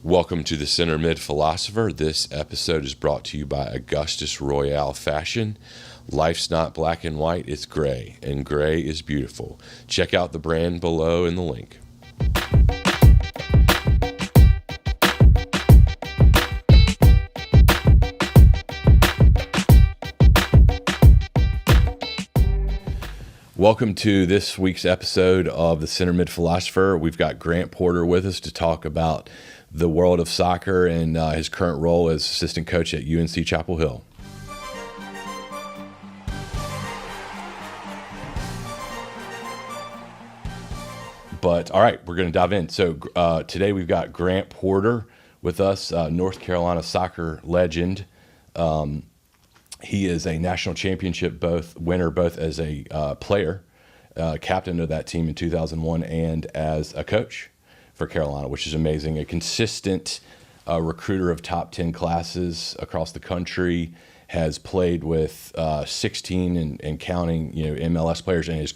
Welcome to the Center Mid Philosopher. This episode is brought to you by Augustus Royale Fashion. Life's not black and white, it's gray, and gray is beautiful. Check out the brand below in the link. Welcome to this week's episode of the Center Mid Philosopher. We've got Grant Porter with us to talk about the world of soccer and his current role as assistant coach at UNC Chapel Hill. But all right, we're going to dive in. So today we've got Grant Porter with us, North Carolina soccer legend. He is a national championship winner both as a player, captain of that team in 2001, and as a coach for Carolina, which is amazing. A consistent recruiter of top 10 classes across the country, has played with 16 and counting, MLS players, and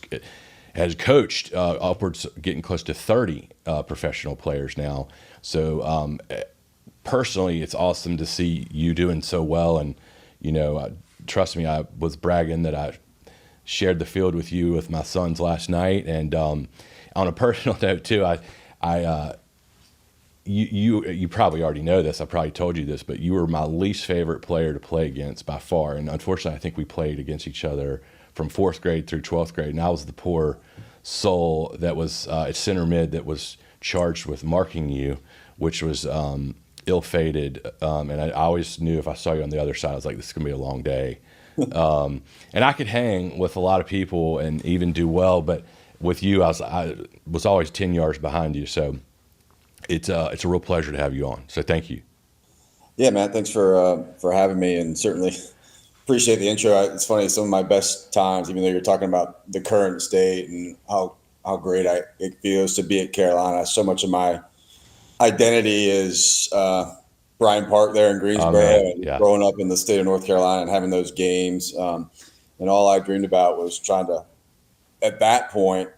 has coached upwards, getting close to 30 professional players now. So personally, it's awesome to see you doing so well. And trust me, I was bragging that I shared the field with you with my sons last night. And on a personal note too, you probably already know this. I probably told you this, but you were my least favorite player to play against by far. And unfortunately, I think we played against each other from 4th grade through 12th grade. And I was the poor soul that was at center mid that was charged with marking you, which was ill-fated. And I always knew if I saw you on the other side, I was like, this is going to be a long day. And I could hang with a lot of people and even do well, but with you, I was always 10 yards behind you. So it's a real pleasure to have you on. So thank you. Yeah, man. Thanks for having me, and certainly appreciate the intro. It's funny, some of my best times, even though you're talking about the current state and how great it feels to be at Carolina. So much of my identity is Bryant Park there in Greensboro, and growing up in the state of North Carolina and having those games. And all I dreamed about was trying to, at that point,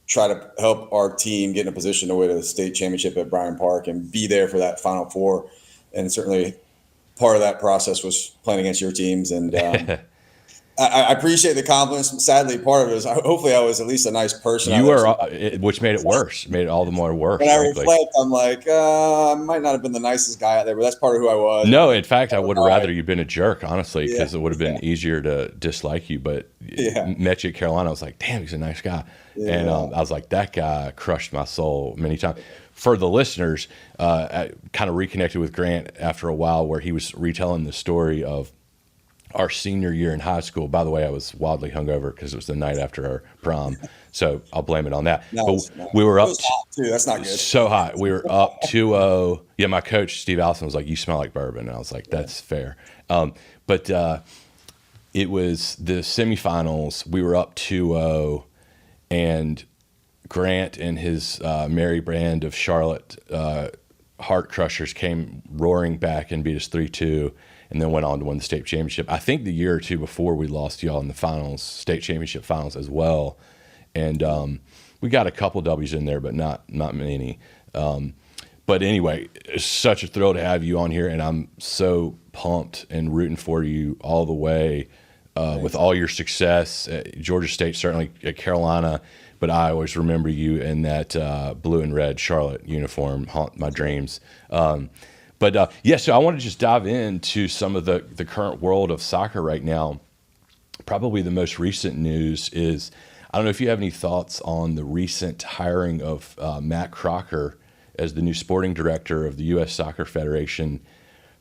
try to help our team get in a position to win a state championship at Bryant Park and be there for that Final Four. And certainly part of that process was playing against your teams. And I appreciate the compliments. Sadly, part of it is hopefully I was at least a nice person. You were, which made it worse, made it all the more worse. When I reflect, I'm like, I might not have been the nicest guy out there, but that's part of who I was. No, in fact, I would have rather you'd been a jerk, honestly, because it would have been easier to dislike you. But met you at Carolina, I was like, damn, he's a nice guy. Yeah. And I was like, that guy crushed my soul many times. For the listeners, I kind of reconnected with Grant after a while where he was retelling the story of our senior year in high school. By the way, I was wildly hungover because it was the night after our prom, so I'll blame it on that. We were up. It was hot too. That's not good. So hot. We were up 2-0. Yeah, my coach Steve Allison was like, "You smell like bourbon," and I was like, "That's fair." But it was the semifinals. We were up 2-0, and Grant and his merry band of Charlotte Heart Crushers came roaring back and beat us 3-2. And then went on to win the state championship. I think the year or two before we lost y'all in the finals, state championship finals as well. And we got a couple W's in there, but not many. But anyway, it's such a thrill to have you on here, and I'm so pumped and rooting for you all the way with all your success at Georgia State, certainly at Carolina. But I always remember you in that blue and red Charlotte uniform, haunt my dreams. But so I want to just dive into some of the current world of soccer right now. Probably the most recent news is, I don't know if you have any thoughts on the recent hiring of Matt Crocker as the new sporting director of the U.S. Soccer Federation.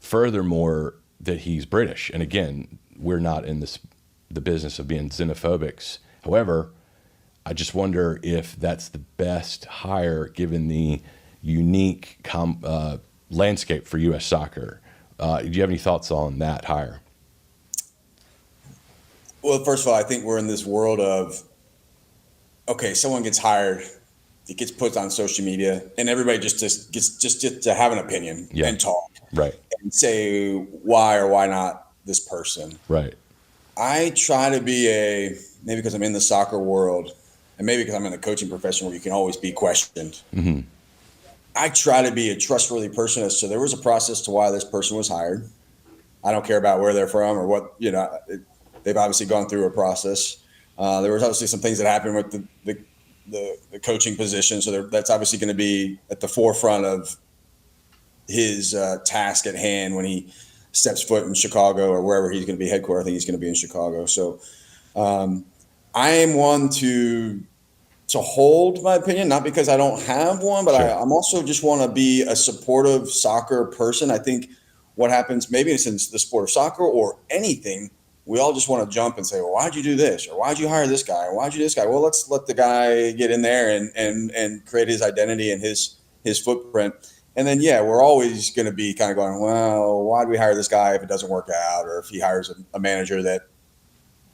Furthermore, that he's British. And again, we're not in the business of being xenophobics. However, I just wonder if that's the best hire given the unique landscape for U.S. soccer. Do you have any thoughts on that hire? Well, first of all, I think we're in this world of, okay, someone gets hired, it gets put on social media, and everybody just gets to have an opinion and talk. Right. And say why or why not this person. Right. I try to be maybe because I'm in the soccer world, and maybe because I'm in the coaching profession where you can always be questioned. Mm-hmm. I try to be a trustworthy person. So there was a process to why this person was hired. I don't care about where they're from or what, they've obviously gone through a process. There was obviously some things that happened with the coaching position. So that's obviously going to be at the forefront of his task at hand when he steps foot in Chicago or wherever he's going to be headquartered. I think he's going to be in Chicago. So I am one to hold my opinion, not because I don't have one, but Sure. I'm also just want to be a supportive soccer person. I think what happens, maybe it's in the sport of soccer or anything, we all just want to jump and say, well, why'd you do this? Or why'd you hire this guy? Or why'd you do this guy? Well, let's let the guy get in there and create his identity and his footprint. And then, yeah, we're always going to be kind of going, well, why'd we hire this guy if it doesn't work out? Or if he hires a manager that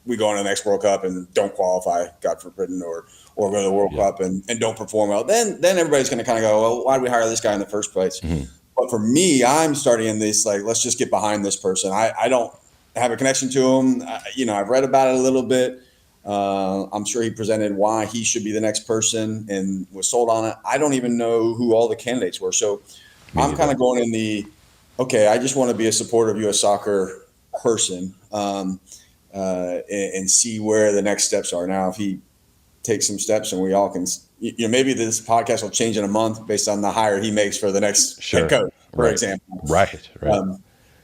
we go into the next World Cup and don't qualify, God forbid, or go to the World Cup and don't perform well, then everybody's going to kind of go, well, why did we hire this guy in the first place? Mm-hmm. But for me, I'm starting in this, like, let's just get behind this person. I don't have a connection to him. I've read about it a little bit. I'm sure he presented why he should be the next person and was sold on it. I don't even know who all the candidates were. So I'm kind of going in okay, I just want to be a supporter of U.S. soccer person and see where the next steps are. Now, if he takes some steps and we all can, maybe this podcast will change in a month based on the hire he makes for the next head coach, for example. Right.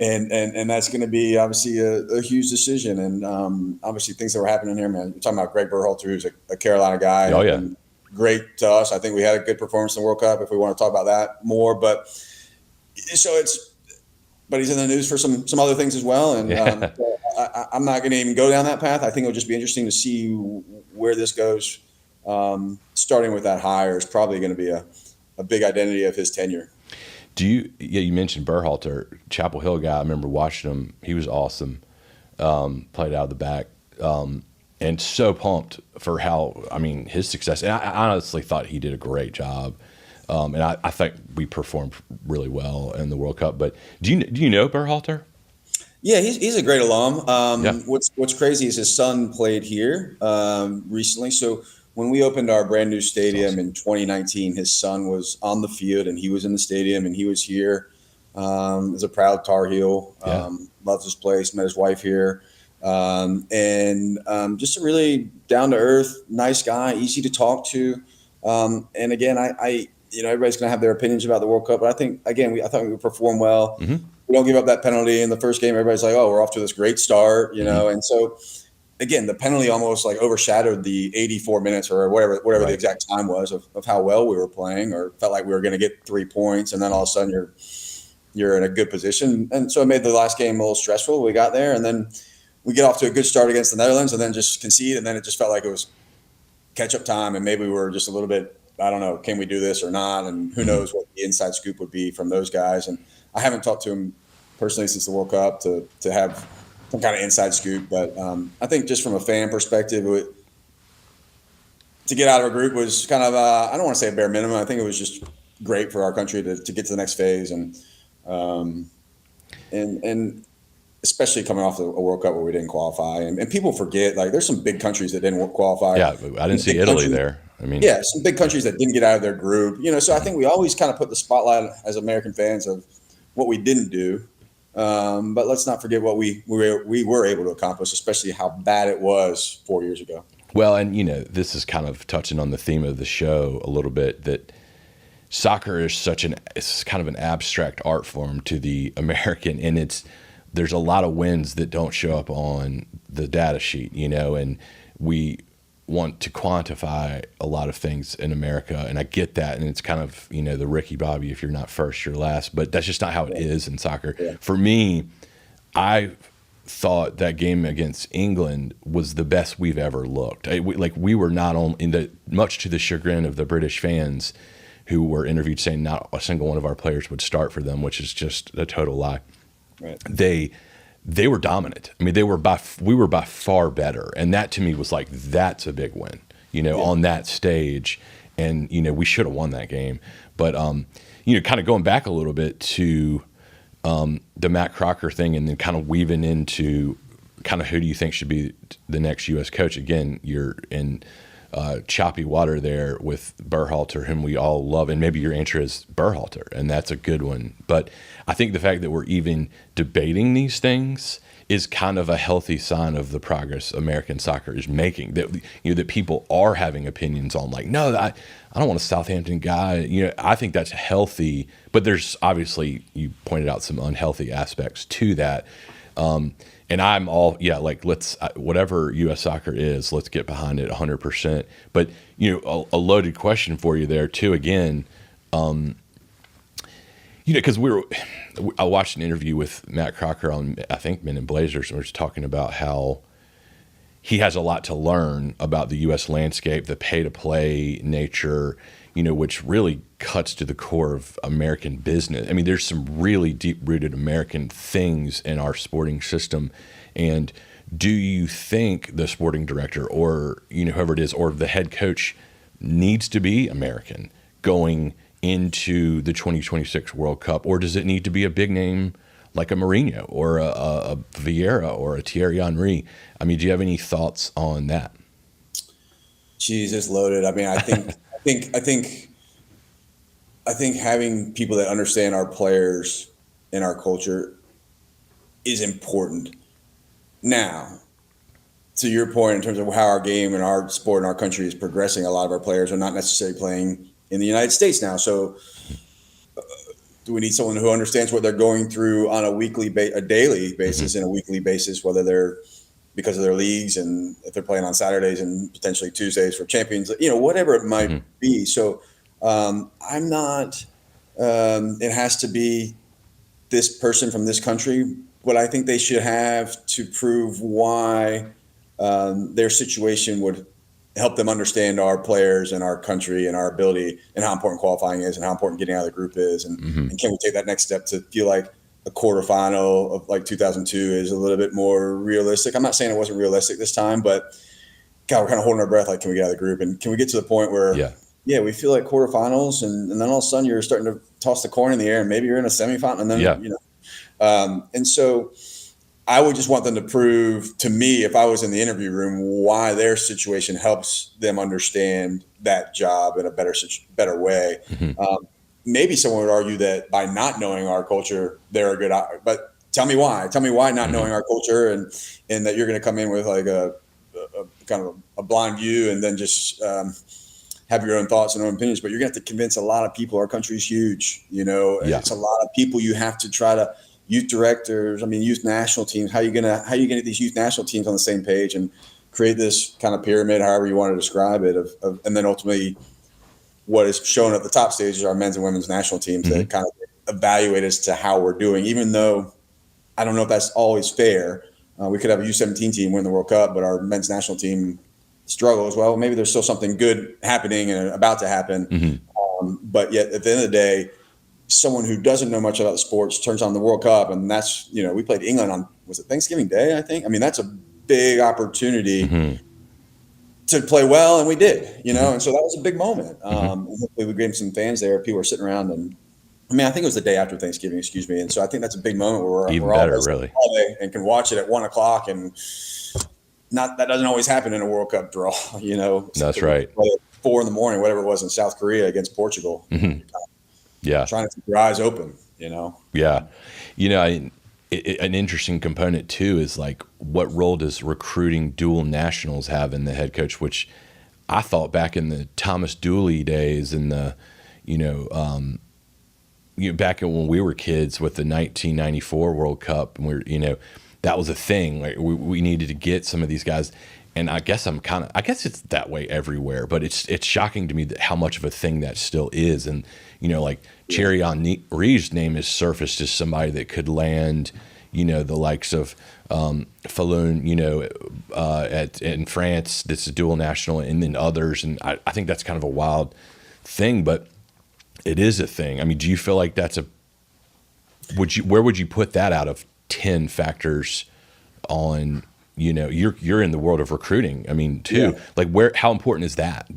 And that's going to be obviously a huge decision. And obviously things that were happening here, man. You're talking about Greg Berhalter, who's a Carolina guy. Oh, yeah. And great to us. I think we had a good performance in the World Cup if we want to talk about that more. But but he's in the news for some other things as well. And I'm not going to even go down that path. I think it'll just be interesting to see where this goes. Starting with that hire is probably going to be a big identity of his tenure. You mentioned Berhalter, Chapel Hill guy. I remember watching him. He was awesome. Played out of the back. And so pumped for his success. And I honestly thought he did a great job. And I think we performed really well in the World Cup. But do you know Berhalter? Yeah, he's a great alum. What's crazy is his son played here recently. So when we opened our brand new stadium in 2019, his son was on the field and he was in the stadium and he was here. Is a proud Tar Heel. Loves his place. Met his wife here. And just a really down to earth, nice guy, easy to talk to. And again, everybody's going to have their opinions about the World Cup, but I think, again, I thought we would perform well. Mm-hmm. We don't give up that penalty in the first game. Everybody's like, oh, we're off to this great start, Mm-hmm. And so, again, the penalty almost like overshadowed the 84 minutes or whatever the exact time was of how well we were playing, or felt like we were going to get 3 points, and then all of a sudden you're in a good position. And so it made the last game a little stressful. We got there, and then we get off to a good start against the Netherlands, and then just concede, and then it just felt like it was catch-up time, and maybe we were just a little bit, I don't know, can we do this or not? And who knows what the inside scoop would be from those guys. And I haven't talked to him personally since the World Cup to have some kind of inside scoop. But I think just from a fan perspective, to get out of a group was kind of, I don't want to say a bare minimum. I think it was just great for our country to get to the next phase. And especially coming off a World Cup where we didn't qualify. And people forget, like, there's some big countries that didn't qualify. Yeah, I didn't see Italy there. Some big countries that didn't get out of their group. So I think we always kind of put the spotlight as American fans of what we didn't do. But let's not forget what we were able to accomplish, especially how bad it was 4 years ago. Well, and this is kind of touching on the theme of the show a little bit, that soccer is it's kind of an abstract art form to the American, and there's a lot of wins that don't show up on the data sheet, and we want to quantify a lot of things in America, and I get that, and it's kind of, the Ricky Bobby, if you're not first, you're last, but that's just not how it is in soccer. Yeah. For me, I thought that game against England was the best we've ever looked. We were not only, much to the chagrin of the British fans who were interviewed saying not a single one of our players would start for them, which is just a total lie. Right. They were dominant. We were by far better. And that to me was like, that's a big win, on that stage. And, we should have won that game. But, kind of going back a little bit to the Matt Crocker thing, and then kind of weaving into kind of who do you think should be the next U.S. coach? Again, you're in choppy water there with Berhalter, whom we all love, and maybe your answer is Berhalter, and that's a good one. But I think the fact that we're even debating these things is kind of a healthy sign of the progress American soccer is making. That that people are having opinions on, like, no, I don't want a Southampton guy. I think that's healthy, but there's obviously, you pointed out some unhealthy aspects to that. And I'm all, like, let's, whatever U.S. soccer is, let's get behind it 100%. But, a loaded question for you there, too, again, because I watched an interview with Matt Crocker on, I think, Men in Blazers, and we were talking about how he has a lot to learn about the U.S. landscape, the pay-to-play nature, which really cuts to the core of American business. I mean, there's some really deep-rooted American things in our sporting system. And do you think the sporting director or, whoever it is, or the head coach needs to be American going into the 2026 World Cup? Or does it need to be a big name like a Mourinho or a Vieira or a Thierry Henry? I mean, do you have any thoughts on that? Jeez, it's loaded. I mean, I think having people that understand our players and our culture is important. Now, to your point, in terms of how our game and our sport and our country is progressing, a lot of our players are not necessarily playing in the United States now. So, do we need someone who understands what they're going through on a daily basis, and a weekly basis, whether they're because of their leagues and if they're playing on Saturdays and potentially Tuesdays for champions, whatever it might be. So, I'm not. It has to be this person from this country. What I think they should have to prove why their situation would help them understand our players and our country and our ability and how important qualifying is and how important getting out of the group is. And can we take that next step to feel like a quarterfinal of like 2002 is a little bit more realistic? I'm not saying it wasn't realistic this time, but God, we're kind of holding our breath. Like, can we get out of the group? And can we get to the point where, we feel like quarterfinals and then all of a sudden you're starting to toss the coin in the air and maybe you're in a semifinal and then, and so I would just want them to prove to me, if I was in the interview room, why their situation helps them understand that job in a better way. Maybe someone would argue that by not knowing our culture, they're a good, but tell me why. Tell me why not knowing our culture and that you're going to come in with like a kind of a blind view and then just have your own thoughts and own opinions. But you're going to have to convince a lot of people our country is huge. It's a lot of people you have to try to. Youth directors, youth national teams. How you gonna get these youth national teams on the same page and create this kind of pyramid, however you want to describe it, of and then ultimately what is shown at the top stage is our men's and women's national teams that kind of evaluate as to how we're doing. Even though I don't know if that's always fair. We could have a U17 team win the World Cup, but our men's national team struggles. Well, maybe there's still something good happening and about to happen. But yet at the end of the day, someone who doesn't know much about the sports turns on the World Cup, and that's, we played England on, was it Thanksgiving Day, I think? That's a big opportunity to play well, and we did, and so that was a big moment. Hopefully we gained some fans there. People were sitting around, and I think it was the day after Thanksgiving, and so I think that's a big moment where we're all really and can watch it at 1:00, and that doesn't always happen in a World Cup draw, That's right. 4 a.m, whatever it was in South Korea against Portugal. Trying to keep your eyes open, Yeah. An interesting component too is like, what role does recruiting dual nationals have in the head coach, which I thought back in the Thomas Dooley days and the, back when we were kids with the 1994 World Cup, and that was a thing. Like we needed to get some of these guys. And I guess it's that way everywhere, but it's shocking to me that how much of a thing that still is. And, like Thierry Henry's name has surfaced as somebody that could land, the likes of Falloon, in France, that's a dual national, and then others. And I think that's kind of a wild thing, but it is a thing. Do you feel like that's where would you put that out of 10 factors on, you're in the world of recruiting. Like how important is that?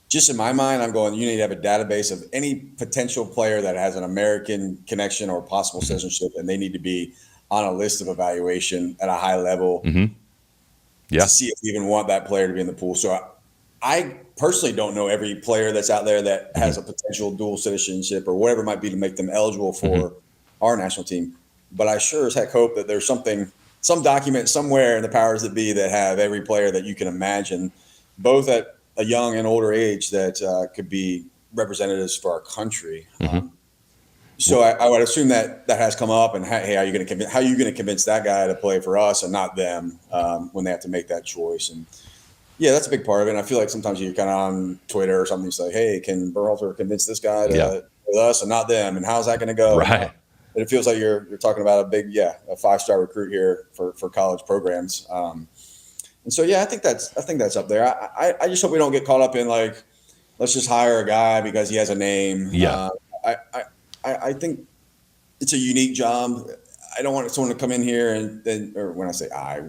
Just in my mind, I'm going, you need to have a database of any potential player that has an American connection or possible citizenship, and they need to be on a list of evaluation at a high level to see if you even want that player to be in the pool. So I personally don't know every player that's out there that Mm-hmm. has a potential dual citizenship or whatever it might be to make them eligible Mm-hmm. for our national team. But I sure as heck hope that there's some document somewhere in the powers that be that have every player that you can imagine, both at a young and older age, that could be representatives for our country. Mm-hmm. So I would assume that has come up, and hey, how are you going to convince that guy to play for us and not them when they have to make that choice? And yeah, that's a big part of it. And I feel like sometimes you're kind of on Twitter or something. It's like, hey, can Berhalter convince this guy Yeah. to with us and not them? And how's that going to go? Right. And it feels like you're talking about a 5-star recruit here for college programs. And so yeah, I think that's up there. I just hope we don't get caught up in like, let's just hire a guy because he has a name. Yeah. I think it's a unique job. I don't want someone to come in here or when I say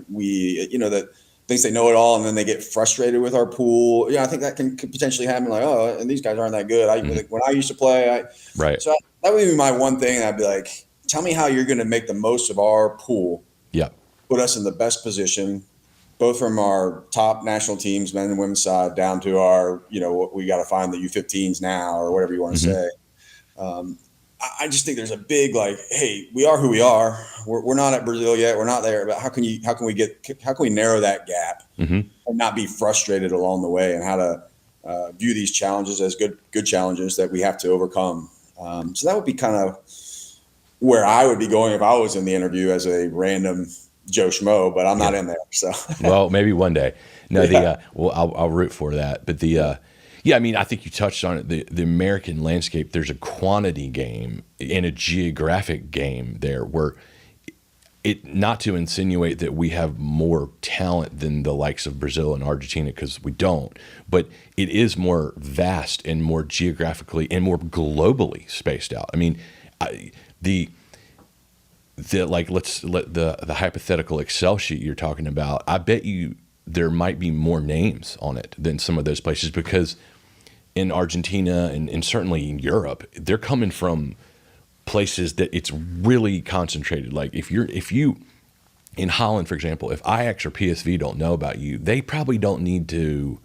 we, that thinks they know it all and then they get frustrated with our pool. Yeah, I think that can potentially happen. Like, oh, and these guys aren't that good. When I used to play, Right. so that would be my one thing. I'd be like, tell me how you're going to make the most of our pool. Yeah. Put us in the best position, both from our top national teams, men and women's side, down to our, what we got to find the U15s now or whatever you want to say. I just think there's a big hey, we are who we are. We're not at Brazil yet. We're not there. But how can we narrow that gap and not be frustrated along the way, and how to view these challenges as good challenges that we have to overcome. So that would be kind of where I would be going if I was in the interview as a random Joe Schmo, but I'm not in there. So Well, maybe one day. No, Yeah. I'll root for that. But I mean, I think you touched on it. The American landscape, there's a quantity game and a geographic game there where not to insinuate that we have more talent than the likes of Brazil and Argentina, because we don't, but it is more vast and more geographically and more globally spaced out. I mean, let's let the hypothetical Excel sheet you're talking about, I bet you there might be more names on it than some of those places, because in Argentina and certainly in Europe, they're coming from places that it's really concentrated. Like if you in Holland, for example, if Ajax or PSV don't know about you, they probably don't need to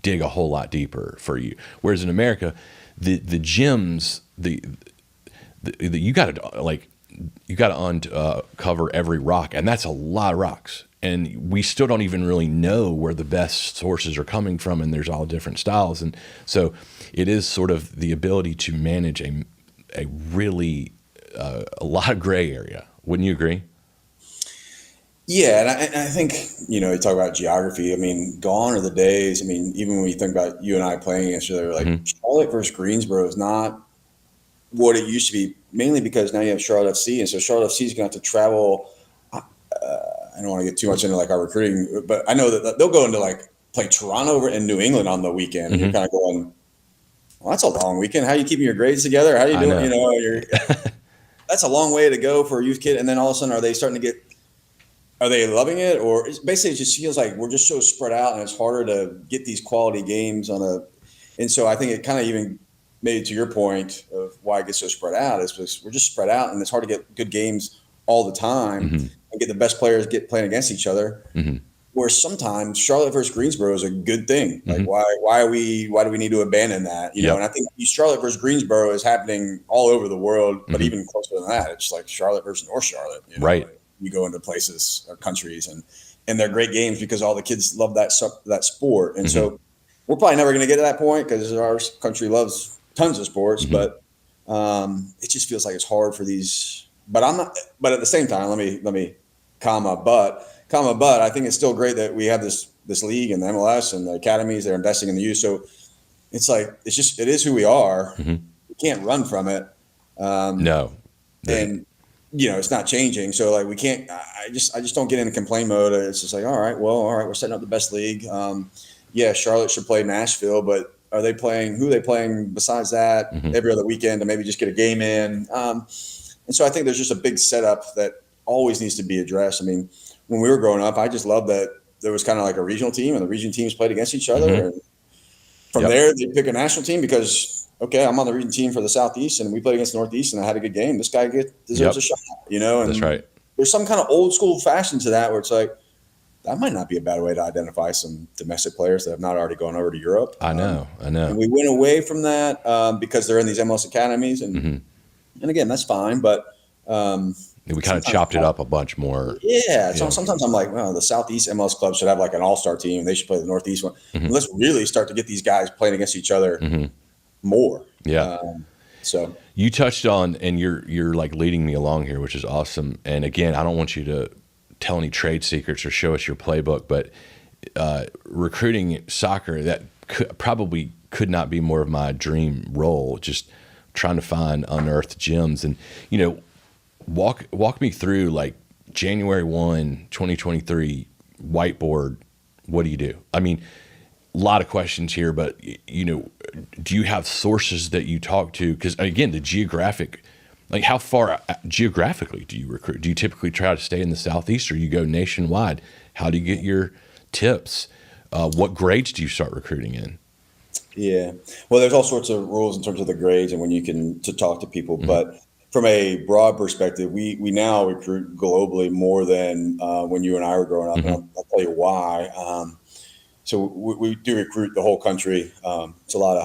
dig a whole lot deeper for you. Whereas in America, the gyms, you got to uncover every rock, and that's a lot of rocks. And we still don't even really know where the best sources are coming from, and there's all different styles. And so it is sort of the ability to manage a really a lot of gray area. Wouldn't you agree? Yeah, and I think, you talk about geography. I mean, gone are the days. I mean, even when you think about you and I playing against each other, like Charlotte versus Greensboro is not what it used to be, mainly because now you have Charlotte FC. And so Charlotte FC is going to have to travel. I don't want to get too much into our recruiting, but I know that they'll go into play Toronto and New England on the weekend. And you're kind of going, well, that's a long weekend. How are you keeping your grades together? How are you doing? That's a long way to go for a youth kid. And then all of a sudden, are they loving it? Or basically it just feels like we're just so spread out and it's harder to get these quality games and so I think it kind of even made to your point of why it gets so spread out is because we're just spread out and it's hard to get good games all the time and get the best players playing against each other. Where sometimes Charlotte versus Greensboro is a good thing. Like why do we need to abandon that? And I think Charlotte versus Greensboro is happening all over the world, but even closer than that, it's like Charlotte versus North Charlotte. Right. You go into places or countries and they're great games because all the kids love that sport. And so we're probably never going to get to that point because our country loves tons of sports, but it just feels like it's hard for these. But But at the same time, let me but I think it's still great that we have this league and the MLS and the academies. They're investing in the youth, so it's like it is who we are. We can't run from it. No, and it's not changing. So we can't. I just don't get into complain mode. It's just like, all right, we're setting up the best league. Charlotte should play Nashville, but are they playing? Who are they playing besides that every other weekend to maybe just get a game in? And so I think there's just a big setup that always needs to be addressed. I mean, when we were growing up, I just loved that there was kind of like a regional team and the region teams played against each other. And from there, they pick a national team because, okay, I'm on the region team for the Southeast and we played against the Northeast and I had a good game. This guy deserves a shot, and that's right. There's some kind of old school fashion to that where it's like, that might not be a bad way to identify some domestic players that have not already gone over to Europe. I know. And we went away from that because they're in these MLS academies, and again, that's fine, but we kind of chopped it up a bunch more. Yeah. So sometimes I'm like, well, the Southeast MLS club should have like an all-star team. They should play the Northeast one. Let's really start to get these guys playing against each other more. Yeah. So you touched on, and you're like leading me along here, which is awesome. And again, I don't want you to tell any trade secrets or show us your playbook, but recruiting soccer, that probably could not be more of my dream role, just trying to find unearthed gems. And, walk me through like January 1, 2023 whiteboard. What do you do? I mean, a lot of questions here, but do you have sources that you talk to? Because again, the geographic, like how far geographically do you recruit? Do you typically try to stay in the Southeast, or you go nationwide? How do you get your tips? What grades do you start recruiting in? Yeah, well, there's all sorts of rules in terms of the grades and when you can to talk to people, but from a broad perspective, we now recruit globally more than when you and I were growing up. And I'll tell you why. So we do recruit the whole country. It's a lot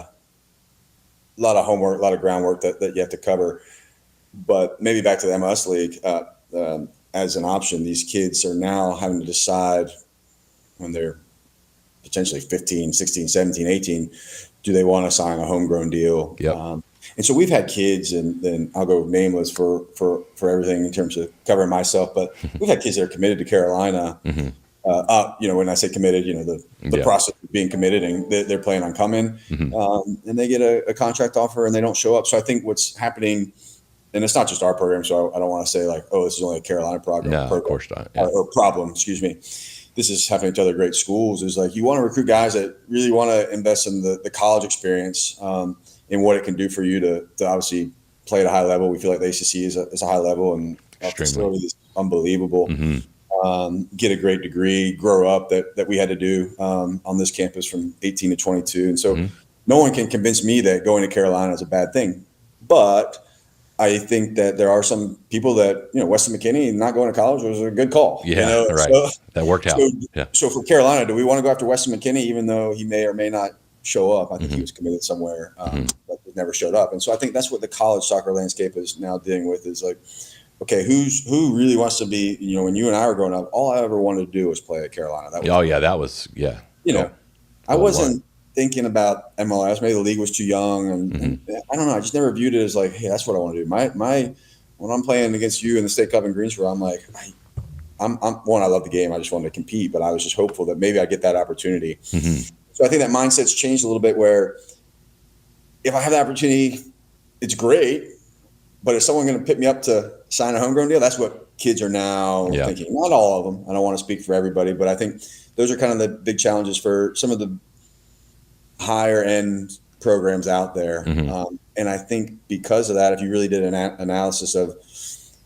of homework, a lot of groundwork that you have to cover. But maybe back to the MLS League as an option, these kids are now having to decide when they're potentially 15, 16, 17, 18, do they want to sign a homegrown deal? Yep. And so we've had kids, and then I'll go nameless for everything in terms of covering myself, but we've had kids that are committed to Carolina. When I say committed, the process of being committed, and they're planning on coming, and they get a contract offer and they don't show up. So I think what's happening, and it's not just our program, so I don't want to say like, oh, this is only a Carolina program. No, of course not. Yeah. Or problem, excuse me. This is happening to other great schools. Is like you want to recruit guys that really want to invest in the college experience, and what it can do for you to obviously play at a high level. We feel like the ACC is a high level, and our facility is unbelievable. Get a great degree, grow up that we had to do on this campus from 18 to 22. And so no one can convince me that going to Carolina is a bad thing. But I think that there are some people that, Weston McKennie not going to college was a good call. Yeah, right. So, that worked out. So for Carolina, do we want to go after Weston McKennie, even though he may or may not show up? I think he was committed somewhere, but never showed up. And so I think that's what the college soccer landscape is now dealing with, is like, okay, who really wants to be, when you and I were growing up, all I ever wanted to do was play at Carolina. I wasn't thinking about MLS. Maybe the league was too young, and I don't know. I just never viewed it as like, hey, that's what I want to do. When I'm playing against you in the State Cup in Greensboro, I'm like, I'm I love the game. I just wanted to compete, but I was just hopeful that maybe I get that opportunity. So I think that mindset's changed a little bit, where if I have the opportunity, it's great. But is someone going to pick me up to sign a homegrown deal? That's what kids are now thinking. Not all of them. I don't want to speak for everybody, but I think those are kind of the big challenges for some of the higher end programs out there. And I think because of that, if you really did an analysis of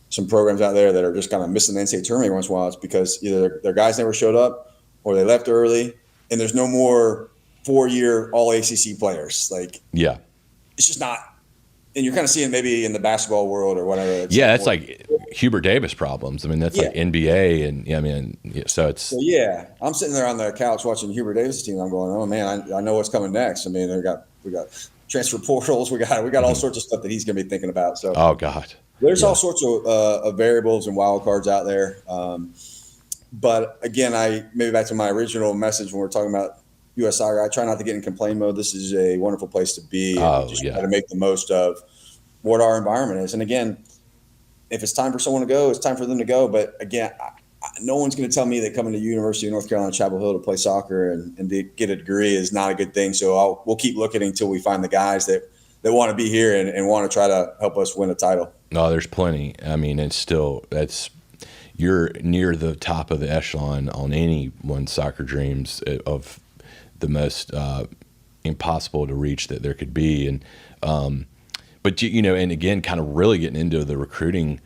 some programs out there that are just kind of missing the NCAA tournament once in a while, it's because either their guys never showed up or they left early, and there's no more 4-year all ACC players. Like, it's just not. And you're kind of seeing maybe in the basketball world or whatever. It's like Hubert Davis problems. I mean, that's like NBA, and so it's. So I'm sitting there on the couch watching Hubert Davis' team. I'm going, oh man, I know what's coming next. I mean, we got transfer portals. We got all sorts of stuff that he's going to be thinking about. So oh god, there's all sorts of variables and wild cards out there. But again, maybe back to my original message when we're talking about U.S. Soccer, I try not to get in complain mode. This is a wonderful place to be. Try to make the most of what our environment is. And again, if it's time for someone to go, it's time for them to go. But again, no one's going to tell me that coming to University of North Carolina, Chapel Hill to play soccer and to get a degree is not a good thing. So we'll keep looking until we find the guys that want to be here and want to try to help us win a title. No, there's plenty. I mean, you're near the top of the echelon on anyone's soccer dreams of the most impossible to reach that there could be. And but and again, kind of really getting into the recruiting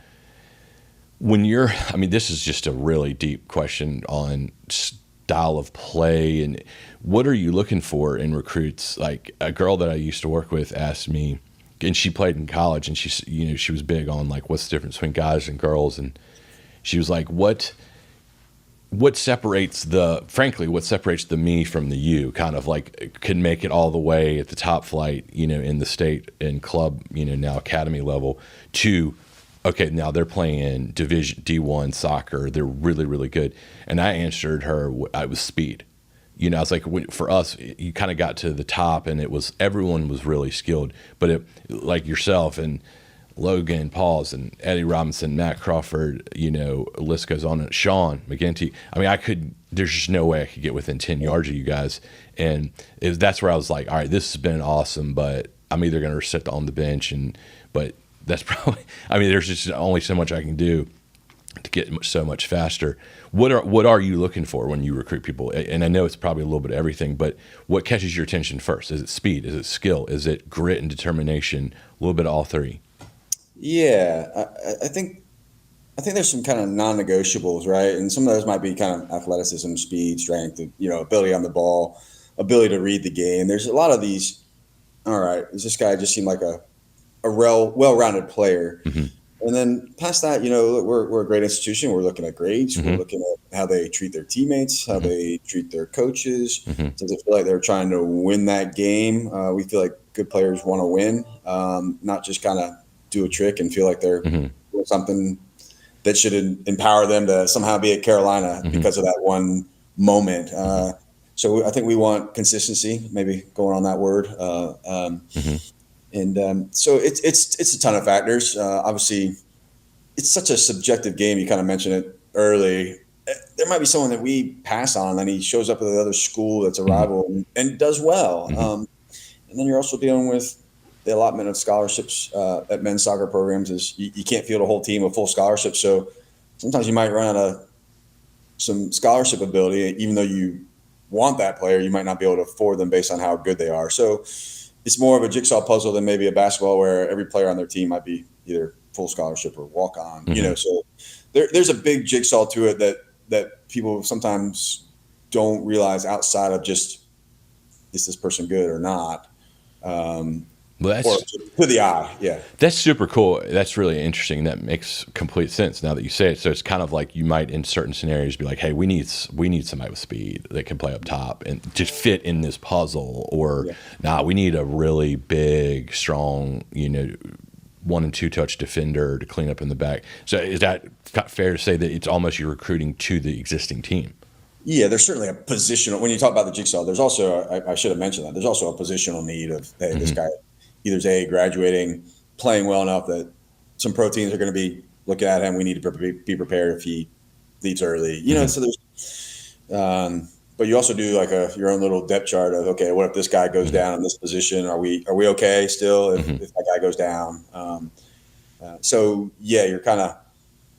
when this is just a really deep question on style of play, and what are you looking for in recruits? Like a girl that I used to work with asked me, and she played in college, and she was big on like, what's the difference between guys and girls? And she was like, what what separates the me from the you, kind of like can make it all the way at the top flight, in the state and club, now academy level, to okay, now they're playing division D1 soccer, they're really, really good. And I answered her, I was speed. I was like, for us, you kind of got to the top, and everyone was really skilled, but like yourself and Logan Pauls and Eddie Robinson, Matt Crawford, list goes on. And Sean McGinty. I mean, there's just no way I could get within 10 yards of you guys. And that's where I was like, all right, this has been awesome, but I'm either going to sit on the bench but that's probably, I mean, there's just only so much I can do to get so much faster. What are you looking for when you recruit people? And I know it's probably a little bit of everything, but what catches your attention first? Is it speed? Is it skill? Is it grit and determination? A little bit of all three. Yeah, I think there's some kind of non-negotiables, right? And some of those might be kind of athleticism, speed, strength, ability on the ball, ability to read the game. There's a lot of these. All right, does this guy just seem like a well-rounded player? Mm-hmm. And then past that, we're a great institution. We're looking at grades. Mm-hmm. We're looking at how they treat their teammates, how they treat their coaches. Mm-hmm. Does it feel like they're trying to win that game? We feel like good players want to win, not just kind of do a trick and feel like they're doing something that should empower them to somehow be at Carolina because of that one moment. So I think we want consistency, maybe going on that word. And so it's a ton of factors. Obviously, it's such a subjective game. You kind of mentioned it early. There might be someone that we pass on, and he shows up at the other school that's a rival and does well. And then you're also dealing with the allotment of scholarships at men's soccer programs. Is you can't field a whole team of full scholarships. So sometimes you might run out of some scholarship ability, even though you want that player, you might not be able to afford them based on how good they are. So it's more of a jigsaw puzzle than maybe a basketball where every player on their team might be either full scholarship or walk on. So there's a big jigsaw to it that people sometimes don't realize outside of just, is this person good or not? Well, or to the eye. Yeah. That's super cool. That's really interesting. That makes complete sense now that you say it. So it's kind of like you might in certain scenarios be like, hey, we need somebody with speed that can play up top and just fit in this puzzle, or we need a really big, strong, 1 and 2 touch defender to clean up in the back. So is that fair to say that it's almost you're recruiting to the existing team? Yeah, there's certainly a positional. When you talk about the jigsaw, there's also I should have mentioned that there's also a positional need of, hey, this guy either graduating, playing well enough that some pro teams are going to be looking at him. We need to be prepared if he leaves early. So there's. But you also do like your own little depth chart of, okay, what if this guy goes down in this position? Are we okay still if that guy goes down? So yeah, you're kind of,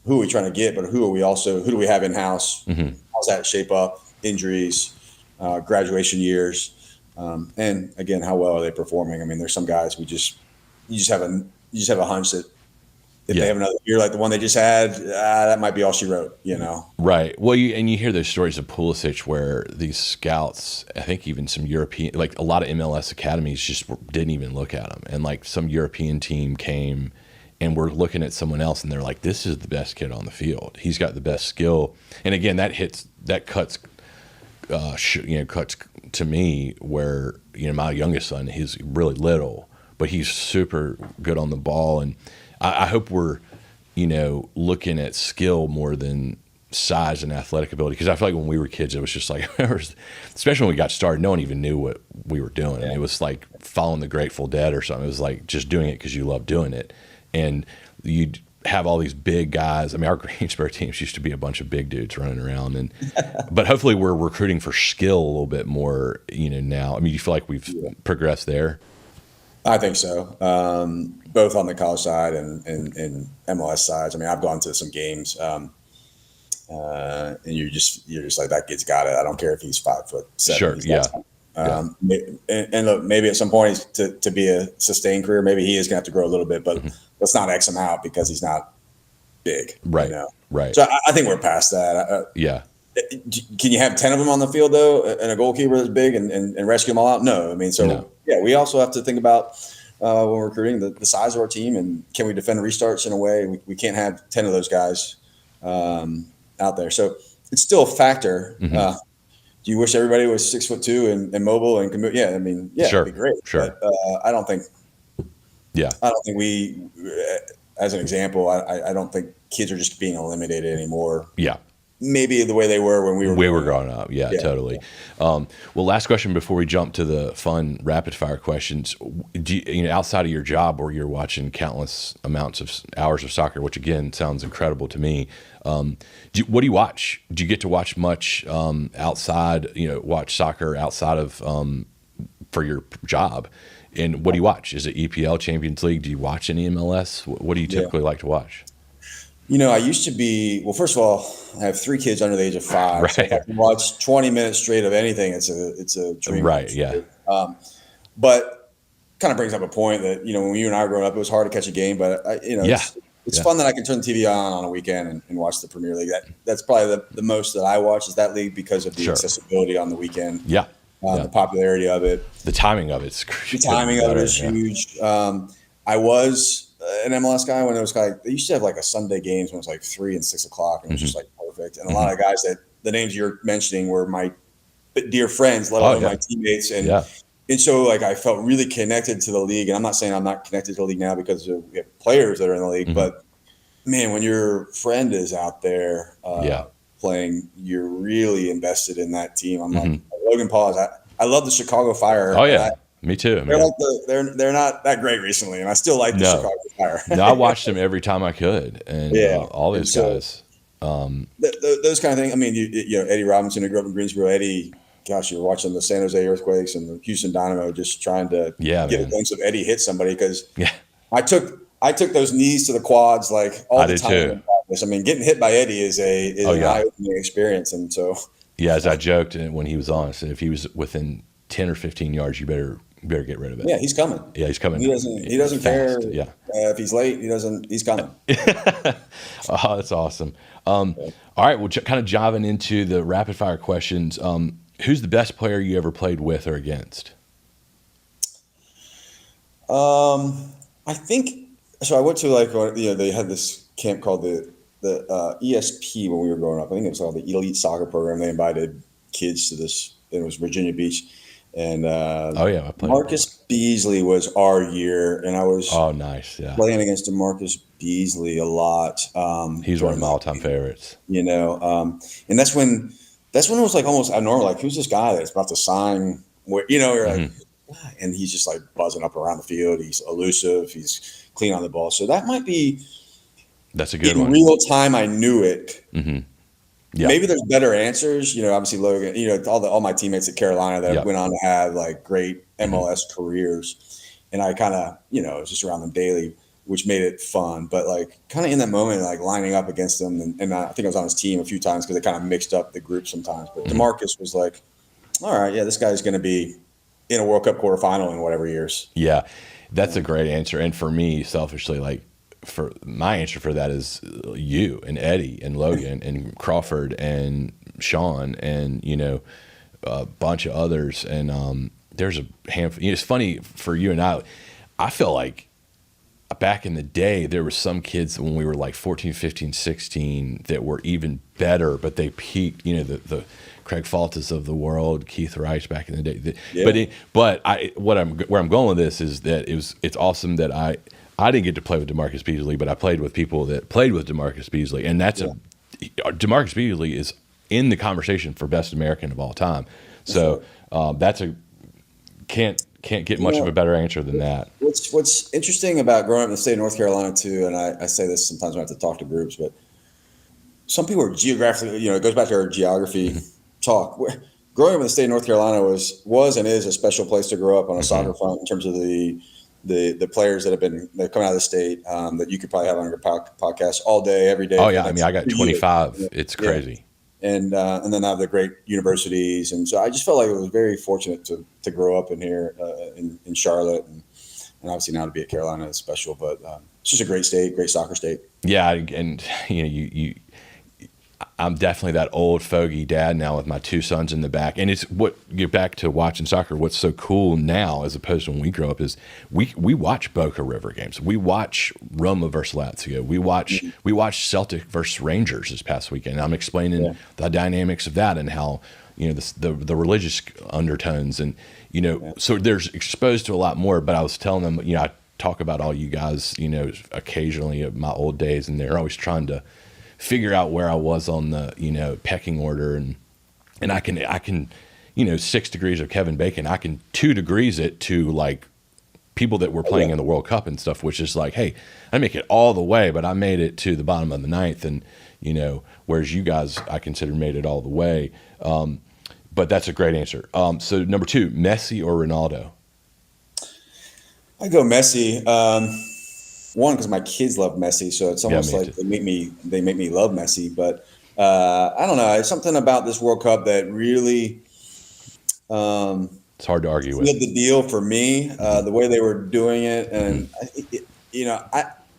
who are we trying to get, but who do we have in house? How's that shape up? Injuries, graduation years, and again, how well are they performing? I mean, there's some guys you just have a hunch that if they have another year like the one they just had, that might be all she wrote. Right. Well, you hear those stories of Pulisic where these scouts, I think even some European, like a lot of MLS academies just didn't even look at him, and like some European team came and we're looking at someone else and they're like, this is the best kid on the field. He's got the best skill. And again, that cuts to me where, my youngest son, he's really little, but he's super good on the ball. And I hope we're, looking at skill more than size and athletic ability. Because I feel like when we were kids, it was just like, especially when we got started, no one even knew what we were doing. And it was like following the Grateful Dead or something. It was like just doing it because you love doing it. And you'd have all these big guys. I mean, our Greensboro teams used to be a bunch of big dudes running around, but hopefully we're recruiting for skill a little bit more, now. I mean, you feel like we've progressed there? I think so. Both on the college side and MLS sides. I mean, I've gone to some games, and you're just like, that kid's got it. I don't care if he's 5'7". Sure. Yeah. And look, maybe at some point to be a sustained career, maybe he is going to have to grow a little bit, but let's not X him out because he's not big. Right. Right. So I think we're past that. Can you have 10 of them on the field though, and a goalkeeper that's big and rescue them all out? No. I mean, we also have to think about when we're recruiting the size of our team, and can we defend restarts in a way we can't have 10 of those guys out there. So it's still a factor. Mm-hmm. Do you wish everybody was 6'2" and mobile and can move? Yeah, I mean, yeah, Sure. it'd be great. Sure. But I don't think Yeah. we, as an example, I don't think kids are just being eliminated anymore. Yeah. Maybe the way they were when we were growing up. Yeah, Yeah. totally. Well, last question before we jump to the fun rapid fire questions. Do you know, outside of your job where you're watching countless amounts of hours of soccer, which again sounds incredible to me, what do you watch? Do you get to watch much outside, watch soccer outside of for your job? And what do you watch? Is it EPL, Champions League? Do you watch any MLS? What do you typically like to watch? I used to be, well, first of all, I have 3 kids under the age of 5. Right. So if I can watch 20 minutes straight of anything, it's a dream. Right. Yeah. But kind of brings up a point that, when you and I were growing up, it was hard to catch a game, but it's fun that I can turn the TV on a weekend and watch the Premier League. That's probably the most that I watch is that league because of the accessibility on the weekend. Yeah. The popularity of it. The timing of it's huge. I was an MLS guy when it was they used to have like a Sunday games when it was like 3 and 6 o'clock and it was just like perfect. And a lot of guys that the names you're mentioning were my dear friends, let alone my teammates. And so I felt really connected to the league. And I'm not saying I'm not connected to the league now because we have players that are in the league, but man, when your friend is out there playing, you're really invested in that team. I'm like Logan Paul. I love the Chicago Fire. Oh yeah. Me too. They're not that great recently, and I still like the Chicago Fire. No, I watched them every time I could, and all those guys. Those kind of things. I mean, Eddie Robinson, who grew up in Greensboro. Eddie, gosh, you were watching the San Jose Earthquakes and the Houston Dynamo, just trying to get a glimpse of Eddie hit somebody because I took those knees to the quads all the time. Too. I mean, getting hit by Eddie is an eye-opening experience, and so. Yeah, as I joked when he was on, I said if he was within 10 or 15 yards, you better get rid of it. Yeah, he's coming. Yeah, he's coming. He doesn't care. If he's late, he's coming. Oh, that's awesome. All right, well, kind of diving into the rapid fire questions. Who's the best player you ever played with or against? I think so. I went to they had this camp called the ESP when we were growing up. I think it was called the Elite Soccer Program. They invited kids to this. It was Virginia Beach, and I played Marcus Beasley was our year, and I was playing against DeMarcus Beasley a lot. He's one of my all-time favorites. And that's when it was almost abnormal. Like, who's this guy that's about to sign? Where you're like, and he's just buzzing up around the field. He's elusive. He's clean on the ball. So that might be. That's a good one. In real time, I knew it. Mm-hmm. Yeah. Maybe there's better answers. Obviously Logan. All my teammates at Carolina that went on to have great MLS careers, and I kind of was just around them daily, which made it fun. But kind of in that moment, lining up against them, and I think I was on his team a few times because they kind of mixed up the group sometimes. But DeMarcus was all right, this guy's going to be in a World Cup quarterfinal in whatever years. Yeah, that's a great answer. And for me, selfishly, for my answer for that is you and Eddie and Logan and Crawford and Sean and a bunch of others. And there's a handful. It's funny for you and I feel like back in the day there were some kids when we were 14, 15, 16 that were even better, but they peaked. The Craig Faltis of the world, Keith Rice back in the day. Where I'm going with this is that it's awesome that I didn't get to play with DeMarcus Beasley, but I played with people that played with DeMarcus Beasley, and DeMarcus Beasley is in the conversation for best American of all time. So can't get much of a better answer than that. What's interesting about growing up in the state of North Carolina too, and I say this sometimes when I have to talk to groups, but some people are geographically, it goes back to our geography talk. Growing up in the state of North Carolina was and is a special place to grow up on a soccer front in terms of the players that have come out of the state that you could probably have on your podcast all day, every day. Oh yeah, I mean I got 25. It's crazy. And then I have the great universities, and so I just felt like I was very fortunate to grow up in here in Charlotte, and obviously now to be at Carolina is special. But it's just a great state, great soccer state. Yeah, and I'm definitely that old fogey dad now with my two sons in the back. And it's what get back to watching soccer. What's so cool now, as opposed to when we grow up, is we watch Boca River games. We watch Roma versus Lazio. We watch Celtic versus Rangers this past weekend. I'm explaining the dynamics of that and how, the religious undertones and, so there's exposed to a lot more. But I was telling them, I talk about all you guys, occasionally of my old days, and they're always trying to figure out where I was on the, pecking order. And I can, 6 degrees of Kevin Bacon, I can 2 degrees it to like people that were playing in the World Cup and stuff, which is like, hey, I make it all the way, but I made it to the bottom of the ninth. And, whereas you guys, I consider made it all the way. But that's a great answer. So number 2, Messi or Ronaldo? I go Messi. One, because my kids love Messi, so it's almost like they make me love Messi. But I don't know. It's something about this World Cup that really it's hard to argue with. The deal for me, the way they were doing it, and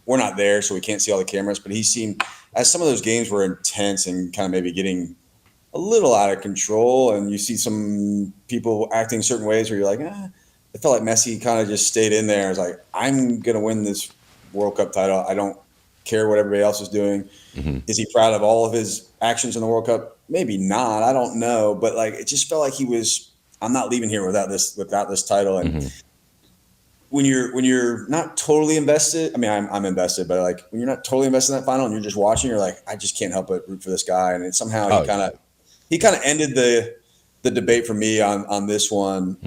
we're not there, so we can't see all the cameras. But he seemed, as some of those games were intense and kind of maybe getting a little out of control, and you see some people acting certain ways where you're like, I felt like Messi kind of just stayed in there. It's like, I'm gonna win this World Cup title. I don't care what everybody else is doing. Is he proud of all of his actions in the World Cup? Maybe not. I don't know. But like, it just felt like he was, I'm not leaving here without this title. And when you're not totally invested, I mean, I'm invested, but like when you're not totally invested in that final and you're just watching, you're like, I just can't help but root for this guy. And somehow he kind of ended the debate for me on this one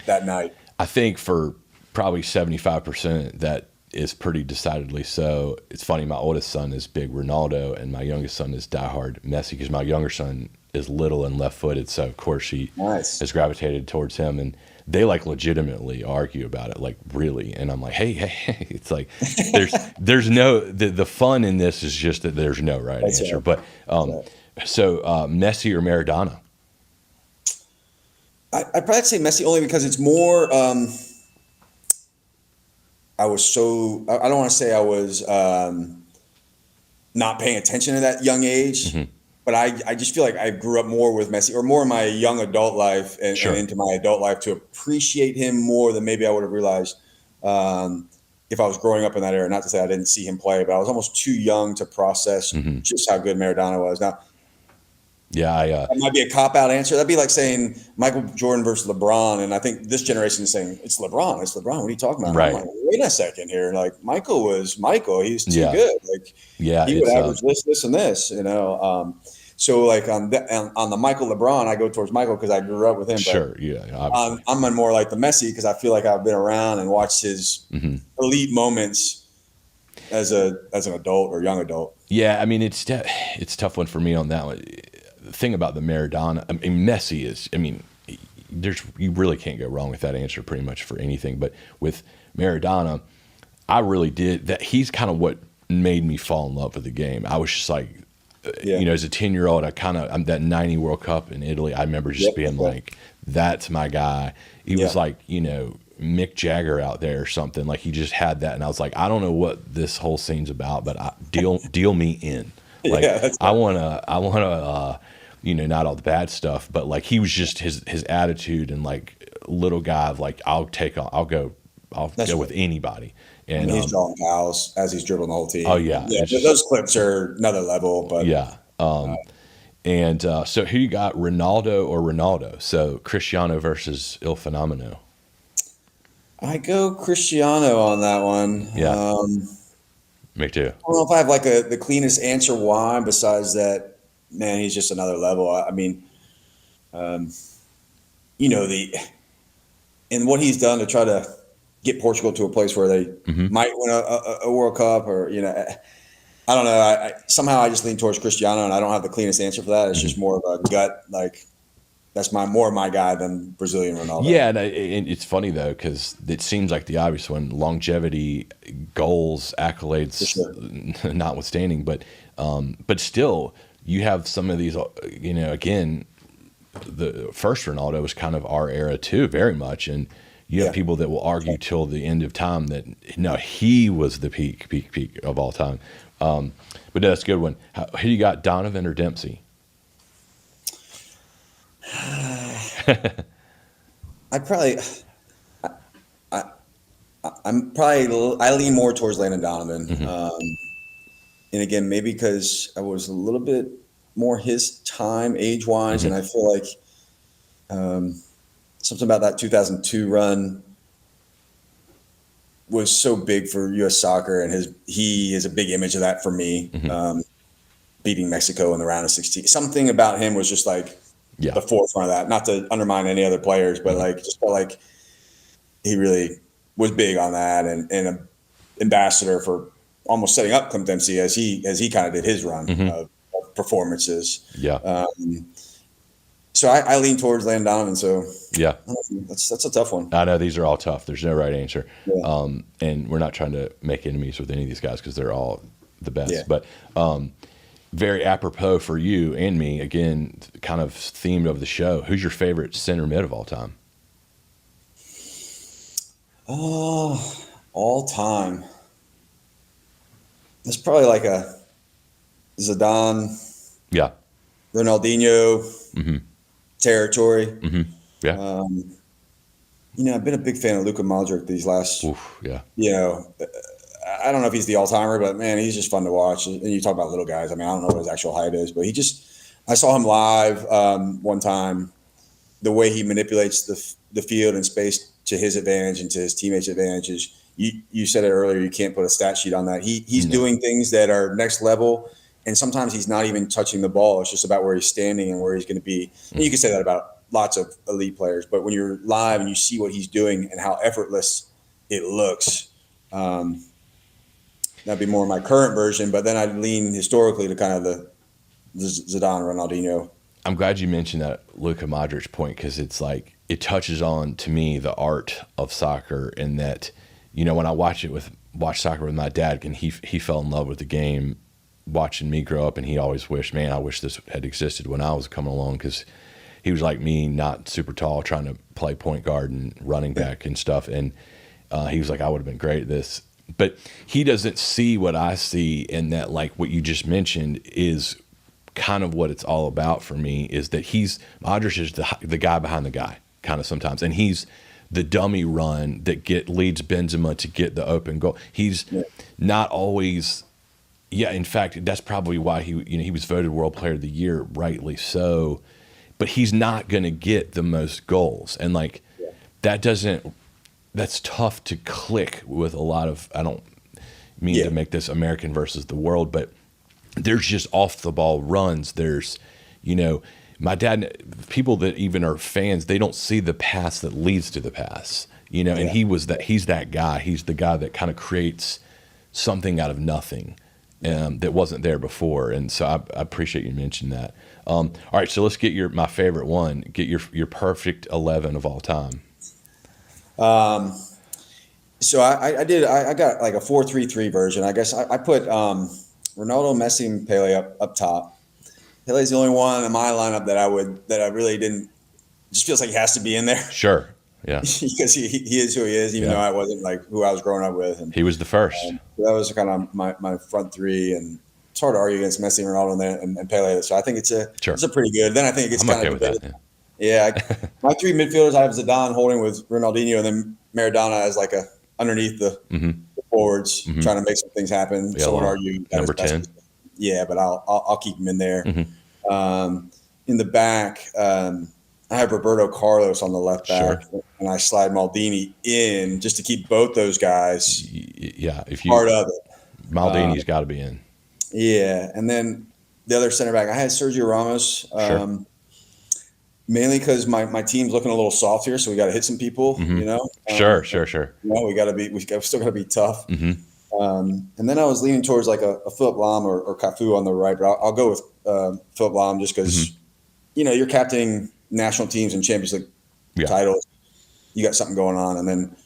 that night. I think for probably 75% that is pretty decidedly so. It's funny, my oldest son is big Ronaldo and my youngest son is diehard Messi, because my younger son is little and left-footed, so of course she has gravitated towards him, and they like legitimately argue about it, like really. And I'm like, hey, it's like there's no the fun in this is just that there's no right answer. Right. But so Messi or Maradona? I'd probably say Messi, only because it's more. I don't want to say I was not paying attention at that young age, but I just feel like I grew up more with Messi, or more in my young adult life and into my adult life, to appreciate him more than maybe I would have realized if I was growing up in that era. Not to say I didn't see him play, but I was almost too young to process just how good Maradona was. Now, that might be a cop-out answer. That'd be like saying Michael Jordan versus LeBron, and I think this generation is saying it's LeBron. What are you talking about? Right. I'm like, wait a second here. Like, Michael was Michael. He's too good. Like, he would average this, and this. So like on the Michael LeBron, I go towards Michael because I grew up with him. Sure, but I'm more like the Messi because I feel like I've been around and watched his elite moments as an adult or young adult. Yeah, I mean it's a tough one for me on that one. The thing about the Maradona, I mean, Messi is, I mean, you really can't go wrong with that answer pretty much for anything. But with Maradona, I really did that. He's kind of what made me fall in love with the game. I was just like, as a 10-year-old, I'm that 90 World Cup in Italy. I remember just being like, that's my guy. He was like, Mick Jagger out there or something. Like, he just had that. And I was like, I don't know what this whole scene's about, but deal me in. Like, I want to, not all the bad stuff, but like he was just his attitude and like little guy of like, I'll go with anybody. And he's drawing fouls as he's dribbling the whole team. Oh yeah. Those clips are another level, but so who you got, Ronaldo or Ronaldo? So Cristiano versus Il Fenomeno. I go Cristiano on that one. Yeah. Me too. I don't know if I have like the cleanest answer why, besides that, man, he's just another level. I mean, and what he's done to try to get Portugal to a place where they might win a World Cup, or I don't know. Somehow I just lean towards Cristiano, and I don't have the cleanest answer for that. It's just more of a gut, like that's more my guy than Brazilian Ronaldo. Yeah, and it's funny though, because it seems like the obvious one: longevity, goals, accolades, notwithstanding. But still, you have some of these. Again, the first Ronaldo was kind of our era too, very much, and you have people that will argue till the end of time that no, he was the peak of all time. But no, that's a good one. Who you got, Donovan or Dempsey? I lean more towards Landon Donovan. Mm-hmm. And again, maybe because I was a little bit more his time age wise, and Mm-hmm. I feel like something about that 2002 run was so big for U.S. soccer, and he is a big image of that for me. Mm-hmm. Beating Mexico in the round of 16, something about him was just like Yeah. the forefront of that. Not to undermine any other players, but Mm-hmm. like just felt like he really was big on that, and an ambassador for almost setting up Clint Dempsey as he kind of did his run Mm-hmm. of performances. Yeah. So I lean towards Landon Donovan. So Yeah. that's a tough one. I know these are all tough. There's no right answer. Yeah. And we're not trying to make enemies with any of these guys because they're all the best. Yeah. But very apropos for you and me, again, kind of theme of the show. Who's your favorite center mid of all time? Oh, all time. It's probably like a Zidane, Yeah. Ronaldinho Mm-hmm. territory. Mm-hmm. Yeah. I've been a big fan of Luka Modric these last, Oof, yeah. I don't know if he's the all-timer, but man, he's just fun to watch. And you talk about little guys. I mean, I don't know what his actual height is, but I saw him live one time. The way he manipulates the field and space to his advantage and to his teammates' advantages. You said it earlier. You can't put a stat sheet on that. He's doing things that are next level, and sometimes he's not even touching the ball. It's just about where he's standing and where he's going to be. And you can say that about lots of elite players, but when you're live and you see what he's doing and how effortless it looks, that'd be more my current version. But then I'd lean historically to kind of the Zidane, Ronaldinho. I'm glad you mentioned that Luka Modric point because it's like it touches on, to me, the art of soccer, and that, when I watch soccer with my dad, and he fell in love with the game watching me grow up, and he always wished, man, I wish this had existed when I was coming along, because he was like me, not super tall, trying to play point guard and running back and stuff, and he was like, I would have been great at this. But he doesn't see what I see, and that, like what you just mentioned, is kind of what it's all about for me, is that Modric is the guy behind the guy, kind of sometimes, and he's the dummy run that leads Benzema to get the open goal. He's not always, in fact, that's probably why he was voted World Player of the Year, rightly so, but he's not going to get the most goals, and like that's tough to click with a lot of, I don't mean to make this American versus the world, but there's just off the ball runs. There's, my dad, people that even are fans, they don't see the pass that leads to the pass, and he's that guy. He's the guy that kind of creates something out of nothing that wasn't there before. And so I appreciate you mentioning that. All right. So let's get my favorite one, get your perfect 11 of all time. So I got like a 4-3-3 version. I guess I put Ronaldo, Messi, and Pele up top. Pele's the only one in my lineup that I really didn't. Just feels like he has to be in there. Sure, yeah, because he is who he is, even though I wasn't like who I was growing up with. And he was the first. That was kind of my front three, and it's hard to argue against Messi, Ronaldo, and Pele. So I think it's a pretty good. Then I think it gets kind of with that. My three midfielders, I have Zidane holding with Ronaldinho, and then Maradona as like underneath the forwards, trying to make some things happen. Yeah, someone argue number 10. Yeah, but I'll keep him in there. Mm-hmm. In the back, I have Roberto Carlos on the left back, and I slide Maldini in just to keep both those guys. Yeah, part of it. Maldini's got to be in. Yeah, and then the other center back, I had Sergio Ramos. Mainly because my team's looking a little soft here, so we got to hit some people. Sure. We still got to be tough. Mm-hmm. And then I was leaning towards like a Philip Lahm or Cafu on the right, but I'll go with Philip Lahm just because you're captaining national teams and Champions League titles. You got something going on, and then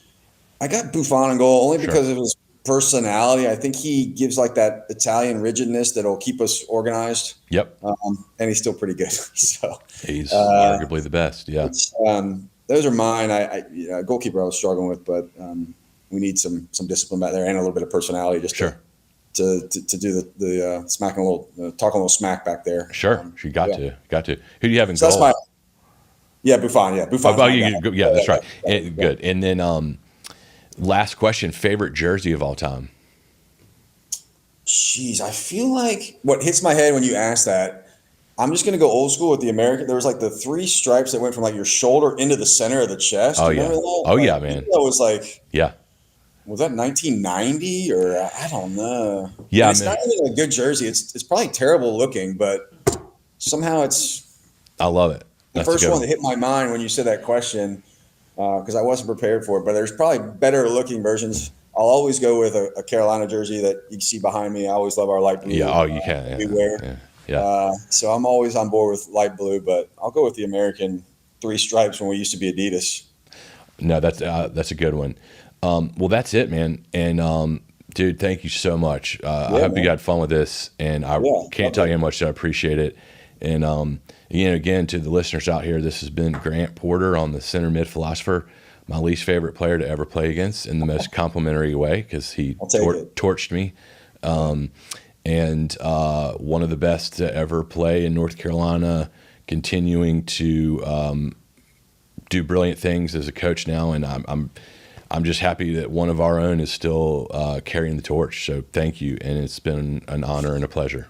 I got Buffon in goal only because of his personality. I think he gives like that Italian rigidness that'll keep us organized. Yep. And he's still pretty good. So he's arguably the best. Yeah. Those are mine. Goalkeeper I was struggling with, but we need some discipline back there and a little bit of personality just to to do the smacking a little, talking a little smack back there. Sure. She got to. Who do you have in So goal? that's Buffon. Yeah, Buffon's my guy. Yeah, that's right. Good. And then last question, favorite jersey of all time? Jeez, I feel like what hits my head when you ask that, I'm just going to go old school with the American. There was like the 3 stripes that went from like your shoulder into the center of the chest. Oh, Do you yeah. remember that? Oh, like, yeah, man. That was like, Yeah. was that 1990 or I don't know. Yeah, and it's man. not even a good jersey. It's probably terrible looking, but somehow it's I love it. the That's a first good one that hit my mind when you said that question because I wasn't prepared for it. But there's probably better looking versions. I'll always go with a Carolina jersey that you can see behind me. I always love our light blue. Yeah. Oh, you can. We wear. Yeah. So I'm always on board with light blue, but I'll go with the American 3 stripes when we used to be Adidas. No, that's a good one. Well, that's it, man. And dude, thank you so much. I hope you got fun with this, and I can't tell you how much I appreciate it. And again, to the listeners out here, this has been Grant Porter on the center mid philosopher, my least favorite player to ever play against in the most complimentary way because he torched me. And one of the best to ever play in North Carolina, continuing to do brilliant things as a coach now, and I'm just happy that one of our own is still carrying the torch. So thank you, and it's been an honor and a pleasure.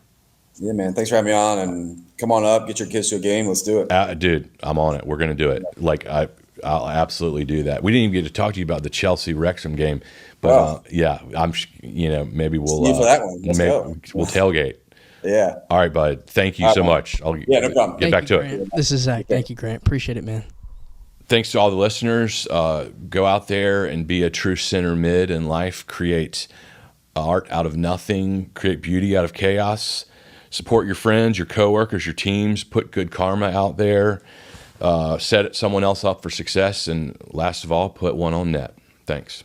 Yeah, man. Thanks for having me on, and come on up, get your kids to a game. Let's do it, dude. I'm on it. We're gonna do it. Like I'll absolutely do that. We didn't even get to talk to you about the Chelsea Wrexham game, but yeah, I'm maybe we'll see you for that one. Let's go. We'll tailgate. Yeah. All right, bud. Thank you so much. I'll no problem. Get back to Grant. it. This is Zach. Thank you, Grant. Appreciate it, man. Thanks to all the listeners. Go out there and be a true center mid in life. Create art out of nothing. Create beauty out of chaos. Support your friends, your coworkers, your teams. Put good karma out there. Set someone else up for success. And last of all, put one on net. Thanks.